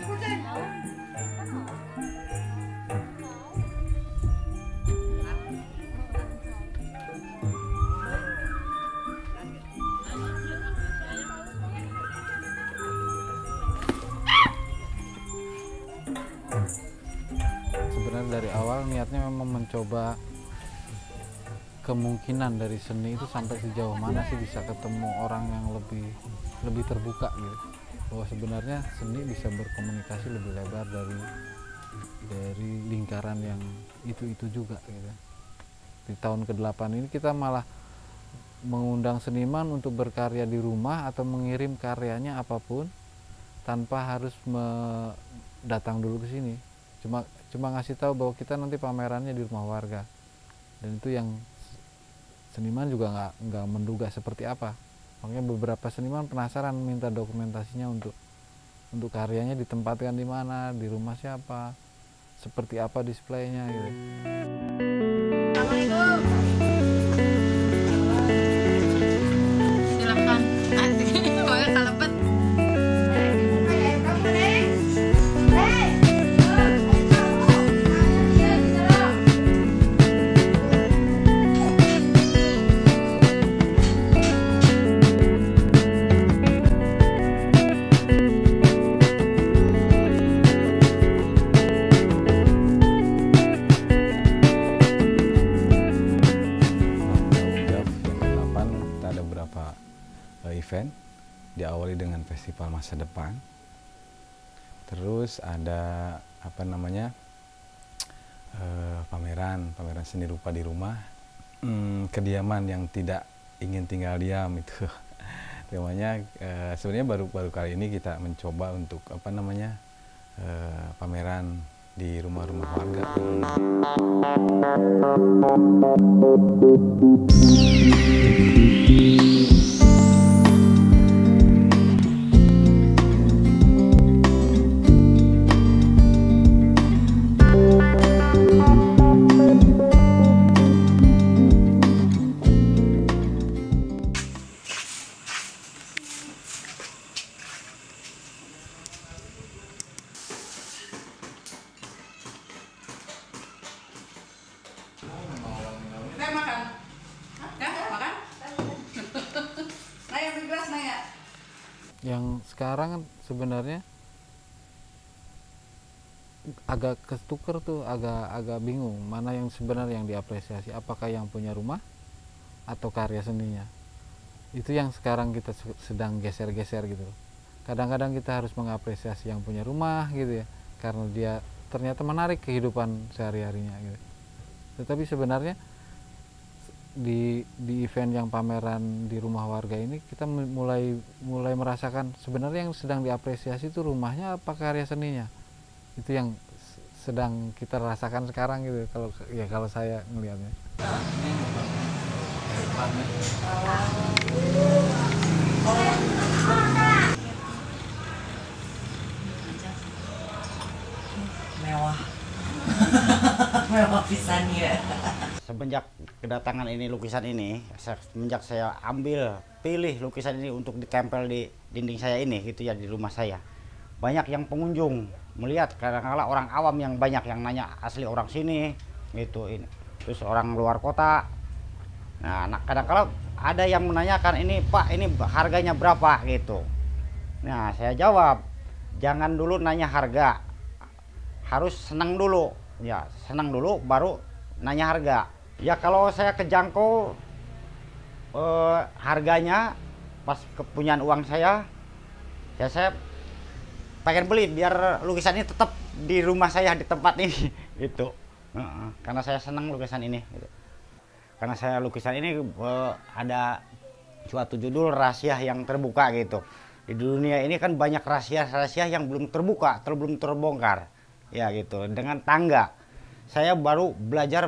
Sebenarnya dari awal niatnya memang mencoba kemungkinan dari seni itu sampai sejauh mana sih bisa ketemu orang yang lebih terbuka gitu, bahwa sebenarnya seni bisa berkomunikasi lebih lebar dari lingkaran yang itu juga gitu. Di tahun ke-8 ini kita malah mengundang seniman untuk berkarya di rumah atau mengirim karyanya apapun tanpa harus datang dulu ke sini, cuma ngasih tahu bahwa kita nanti pamerannya di rumah warga, dan itu yang seniman juga nggak menduga seperti apa. Makanya beberapa seniman penasaran minta dokumentasinya untuk karyanya ditempatkan di mana, di rumah siapa, seperti apa displaynya gitu. Assalamualaikum. Silakan. Pokoknya kalepet. Event diawali dengan festival masa depan, terus ada pameran seni rupa di rumah, kediaman yang tidak ingin tinggal diam itu temanya. Sebenarnya baru kali ini kita mencoba untuk pameran di rumah-rumah warga. Yang sekarang kan sebenarnya agak ketuker tuh, agak bingung mana yang sebenarnya yang diapresiasi, apakah yang punya rumah atau karya seninya. Itu yang sekarang kita sedang geser-geser gitu. Kadang-kadang kita harus mengapresiasi yang punya rumah gitu ya, karena dia ternyata menarik kehidupan sehari-harinya gitu. Tetapi sebenarnya di event yang pameran di rumah warga ini kita mulai merasakan sebenarnya yang sedang diapresiasi itu rumahnya apa karya seninya. Itu yang sedang kita rasakan sekarang gitu, kalau saya ngelihatnya. Mewah. Mewah pisan ya. Semenjak kedatangan ini lukisan ini, semenjak saya pilih lukisan ini untuk ditempel di dinding saya ini gitu ya, di rumah saya, banyak yang pengunjung melihat. Kadang-kadang orang awam yang banyak yang nanya asli orang sini gitu, ini terus orang luar kota. Nah kadang-kadang ada yang menanyakan, ini Pak, ini harganya berapa gitu. Nah saya jawab, jangan dulu nanya harga, harus senang dulu ya, senang dulu baru nanya harga. Ya kalau saya kejangkau harganya pas kepunyaan uang saya, ya saya pengen beli biar lukisan ini tetap di rumah saya, di tempat ini gitu. Karena saya senang lukisan ini gitu. Karena saya lukisan ini ada suatu judul rahasia yang terbuka gitu. Di dunia ini kan banyak rahasia-rahasia yang belum terbuka, belum terbongkar ya gitu. Dengan tangga saya baru belajar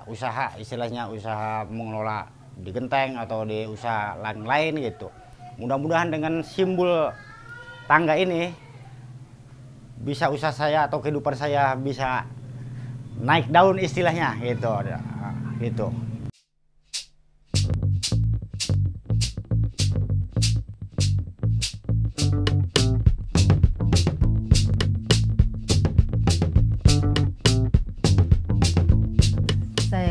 usaha istilahnya usaha mengelola di genteng atau di usaha lain-lain gitu. Mudah-mudahan dengan simbol tangga ini bisa usaha saya atau kehidupan saya bisa naik daun istilahnya gitu.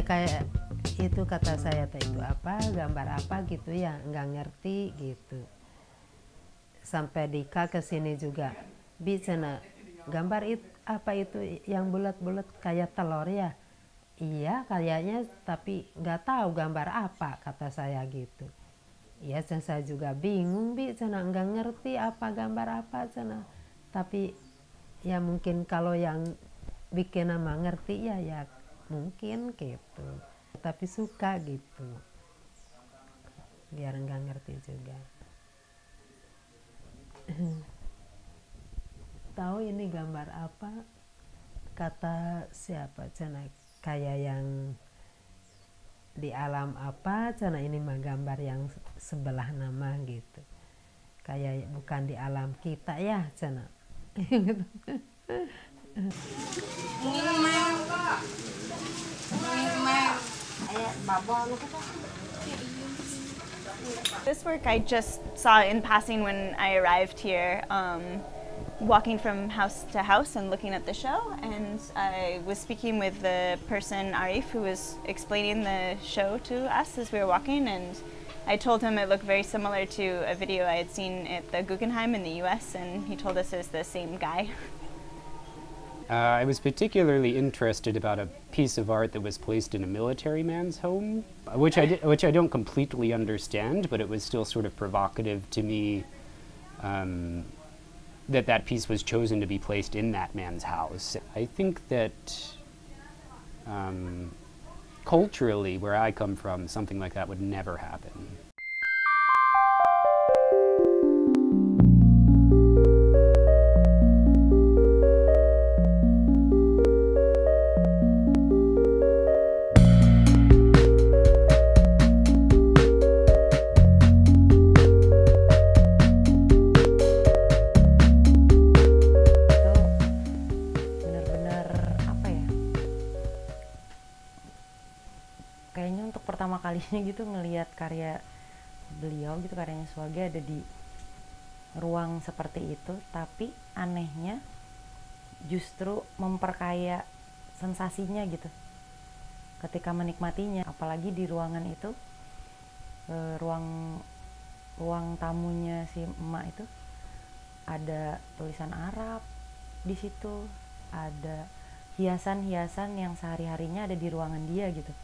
kayak itu kata saya teh itu apa gambar apa gitu ya nggak ngerti gitu. Sampai Dika kesini juga bisa gambar itu apa itu yang bulat-bulat kayak telur ya. Iya kayaknya tapi nggak tahu gambar apa kata saya gitu. Iya saya juga bingung nggak ngerti apa gambar apa tapi ya mungkin kalau yang bikin nama ngerti ya mungkin gitu. Tapi suka gitu biar nggak ngerti juga. Tahu ini gambar apa kata siapa kayak yang di alam apa ini mah gambar yang sebelah nama gitu kayak bukan di alam kita ya gitu. This work I just saw in passing when I arrived here, walking from house to house and looking at the show, and I was speaking with the person, Arif, who was explaining the show to us as we were walking, and I told him it looked very similar to a video I had seen at the Guggenheim in the US, and he told us it's the same guy. I was particularly interested about a piece of art that was placed in a military man's home, which I don't completely understand, but it was still sort of provocative to me that piece was chosen to be placed in that man's house. I think that culturally, where I come from, something like that would never happen. Kayaknya untuk pertama kalinya gitu ngelihat karya beliau gitu, karyanya Suwage ada di ruang seperti itu, tapi anehnya justru memperkaya sensasinya gitu ketika menikmatinya, apalagi di ruangan itu ruang tamunya si emak itu ada tulisan Arab di situ, ada hiasan-hiasan yang sehari-harinya ada di ruangan dia gitu.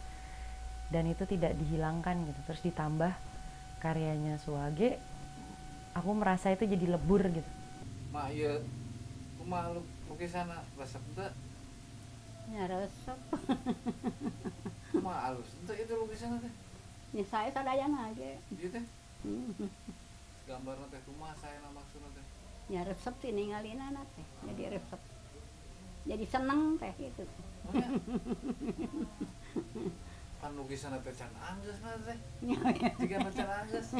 Dan itu tidak dihilangkan gitu. Terus ditambah karyanya Suwage, aku merasa itu jadi lebur gitu. Mak ya, kumaha lukisan resep teh? Ya resep. Kumaha alus teh itu lukisan teh? Ya saya sadayana aja. Ieu teh? Gambarna teh kumaha saena maksudna teh? Ya resep teh ningalinana teh. Jadi resep. Jadi seneng teh gitu. Oh, ya? Kan lukisan teh can anggeus mah teh. Jika can anggeus.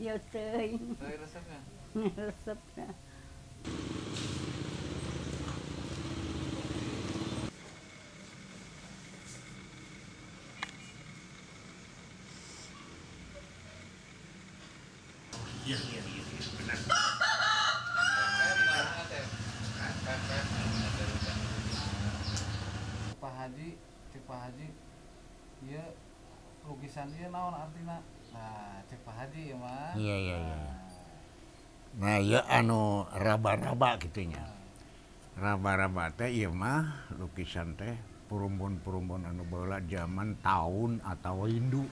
Ya teuing. Dari resepnya. Resepnya. Iya, benar. Pak Haji, iya lukisan dia naon artinya? Nah, cek Pak Haji ya mah. Iya. Nah, ya anu raba-raba gitunya. Raba-raba teh ieu mah lukisan teh perumbun-perumbun anu baheula zaman tahun atau Hindu.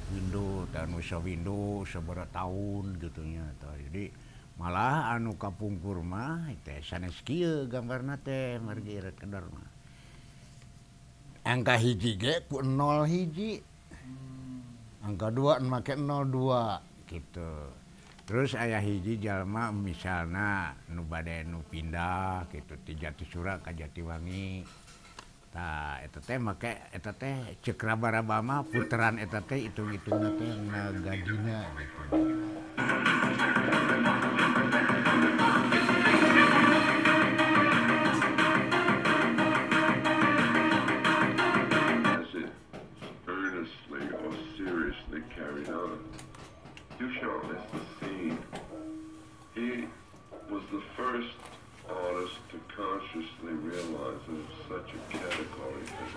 Hindu teh anu sawindu sabaraha tahun gitunya tah. Jadi malah anu kapungkur mah teh sanes kieu gambarna teh margi ieu kedar mah. Angka hiji ge ku 0 hiji. Angka 2 make 02 gitu. Terus aya hiji jalma misalna nu bade nu pindah gitu ti Jatisura ka Jatiwangi. Tah eta teh make eta teh ceuk raba-raba mah puteran eta teh itung-itungna teh nagadina gitu. Carried on. Duchamp is the scene. He was the first artist to consciously realize there's such a category as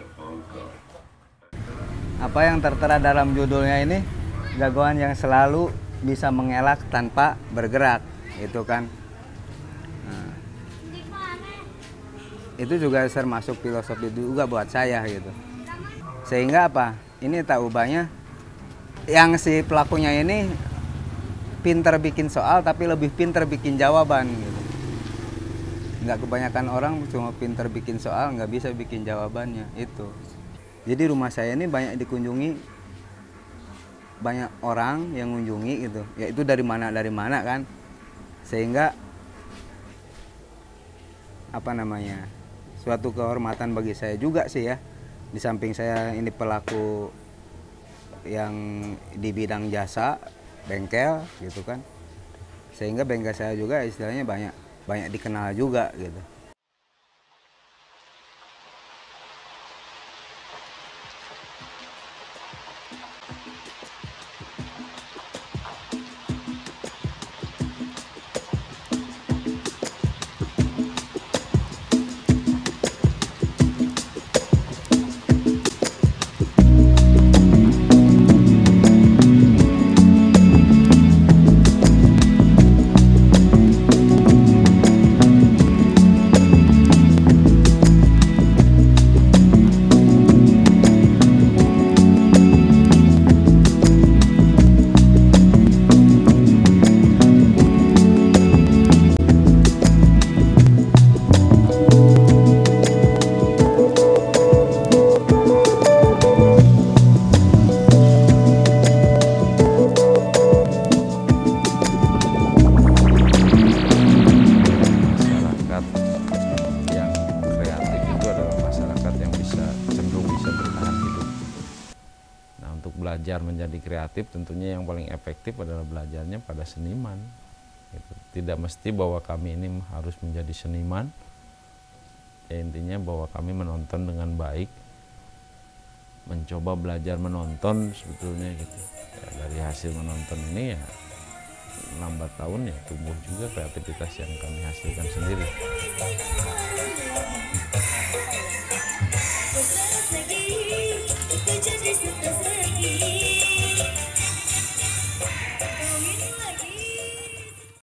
Apa yang tertera dalam judulnya ini, jagoan yang selalu bisa mengelak tanpa bergerak, itu kan. Nah, itu juga termasuk filosofi juga buat saya gitu. Sehingga apa? Ini tak ubahnya yang si pelakunya ini pinter bikin soal tapi lebih pinter bikin jawaban gitu. Nggak kebanyakan orang cuma pinter bikin soal, nggak bisa bikin jawabannya itu. Jadi rumah saya ini banyak dikunjungi, banyak orang yang mengunjungi gitu. Ya itu dari mana kan, sehingga apa namanya, suatu kehormatan bagi saya juga sih ya. Di samping saya ini pelaku yang di bidang jasa bengkel gitu kan, sehingga bengkel saya juga istilahnya banyak dikenal juga gitu. Belajar menjadi kreatif tentunya yang paling efektif adalah belajarnya pada seniman gitu. Tidak mesti bahwa kami ini harus menjadi seniman ya, intinya bahwa kami menonton dengan baik, mencoba belajar menonton sebetulnya gitu ya. Dari hasil menonton ini ya lambat laun ya tumbuh juga kreativitas yang kami hasilkan sendiri.